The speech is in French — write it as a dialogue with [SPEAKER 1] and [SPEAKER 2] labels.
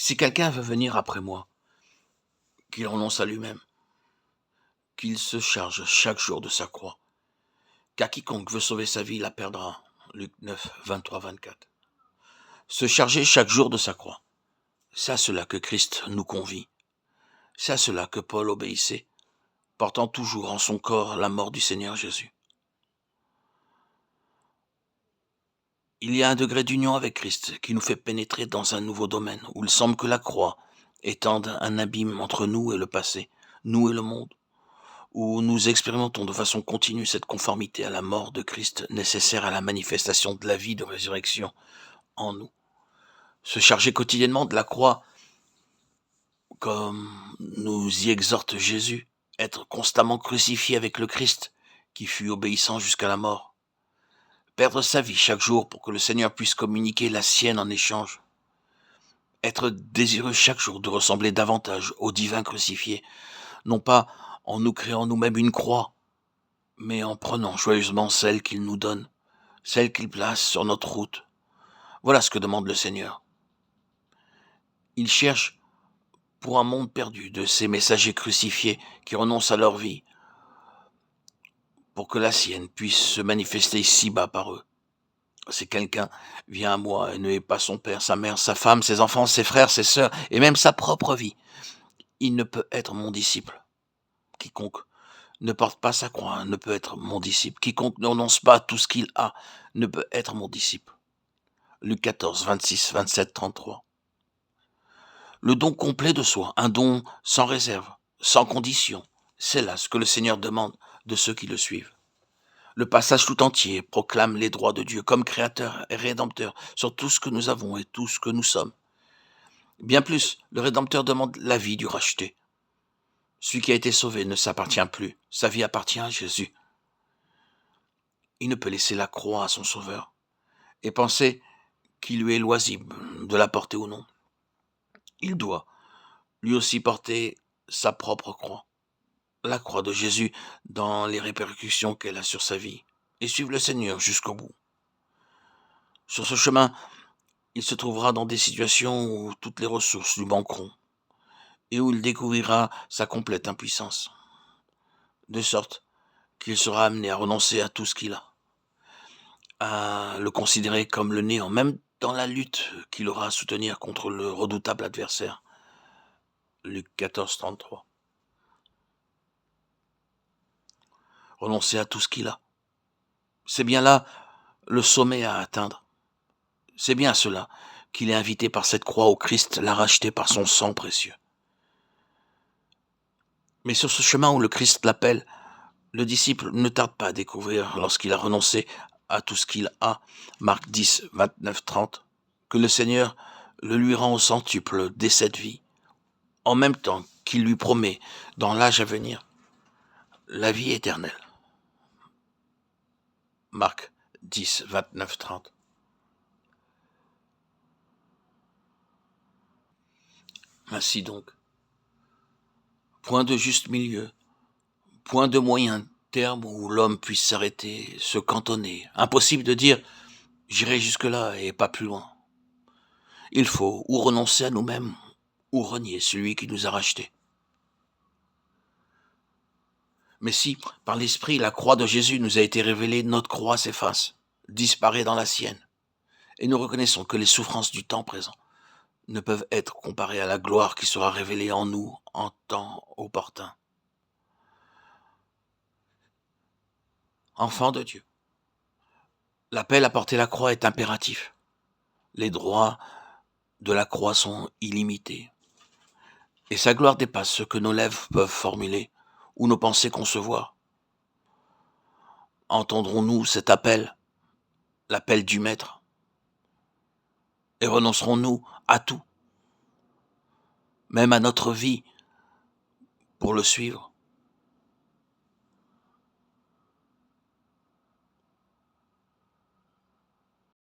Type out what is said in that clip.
[SPEAKER 1] Si quelqu'un veut venir après moi, qu'il renonce à lui-même, qu'il se charge chaque jour de sa croix, car quiconque veut sauver sa vie la perdra. Luc 9, 23, 24. Se charger chaque jour de sa croix, c'est à cela que Christ nous convie. C'est à cela que Paul obéissait, portant toujours en son corps la mort du Seigneur Jésus. Il y a un degré d'union avec Christ qui nous fait pénétrer dans un nouveau domaine où il semble que la croix étende un abîme entre nous et le passé, nous et le monde, où nous expérimentons de façon continue cette conformité à la mort de Christ nécessaire à la manifestation de la vie de résurrection en nous. Se charger quotidiennement de la croix comme nous y exhorte Jésus, être constamment crucifié avec le Christ qui fut obéissant jusqu'à la mort. Perdre sa vie chaque jour pour que le Seigneur puisse communiquer la sienne en échange. Être désireux chaque jour de ressembler davantage au divin crucifié, non pas en nous créant nous-mêmes une croix, mais en prenant joyeusement celle qu'il nous donne, celle qu'il place sur notre route. Voilà ce que demande le Seigneur. Il cherche pour un monde perdu de ces messagers crucifiés qui renoncent à leur vie, pour que la sienne puisse se manifester ici-bas par eux. Si quelqu'un vient à moi et ne hait pas son père, sa mère, sa femme, ses enfants, ses frères, ses sœurs, et même sa propre vie, il ne peut être mon disciple. Quiconque ne porte pas sa croix ne peut être mon disciple. Quiconque ne renonce pas tout ce qu'il a ne peut être mon disciple. Luc 14, 26, 27, 33. Le don complet de soi, un don sans réserve, sans condition, c'est là ce que le Seigneur demande de ceux qui le suivent. Le passage tout entier proclame les droits de Dieu comme créateur et rédempteur sur tout ce que nous avons et tout ce que nous sommes. Bien plus, le Rédempteur demande la vie du racheté. Celui qui a été sauvé ne s'appartient plus, sa vie appartient à Jésus. Il ne peut laisser la croix à son Sauveur et penser qu'il lui est loisible de la porter ou non. Il doit lui aussi porter sa propre croix, la croix de Jésus dans les répercussions qu'elle a sur sa vie, et suivre le Seigneur jusqu'au bout. Sur ce chemin, il se trouvera dans des situations où toutes les ressources lui manqueront et où il découvrira sa complète impuissance, de sorte qu'il sera amené à renoncer à tout ce qu'il a, à le considérer comme le néant, même dans la lutte qu'il aura à soutenir contre le redoutable adversaire. Luc 14, 33. Renoncer à tout ce qu'il a. C'est bien là le sommet à atteindre. C'est bien cela qu'il est invité par cette croix au Christ, l'a racheté par son sang précieux. Mais sur ce chemin où le Christ l'appelle, le disciple ne tarde pas à découvrir, lorsqu'il a renoncé à tout ce qu'il a, Marc 10, 29, 30, que le Seigneur le lui rend au centuple dès cette vie, en même temps qu'il lui promet, dans l'âge à venir, la vie éternelle. Marc 10, 29, 30. Ainsi donc, point de juste milieu, point de moyen terme où l'homme puisse s'arrêter, se cantonner. Impossible de dire « j'irai jusque-là et pas plus loin ». Il faut ou renoncer à nous-mêmes, ou renier celui qui nous a rachetés. Mais si, par l'Esprit, la croix de Jésus nous a été révélée, notre croix s'efface, disparaît dans la sienne, et nous reconnaissons que les souffrances du temps présent ne peuvent être comparées à la gloire qui sera révélée en nous en temps opportun. Enfants de Dieu, l'appel à porter la croix est impératif. Les droits de la croix sont illimités, et sa gloire dépasse ce que nos lèvres peuvent formuler ou nos pensées concevoir. Entendrons-nous cet appel, l'appel du Maître, et renoncerons-nous à tout, même à notre vie, pour le suivre?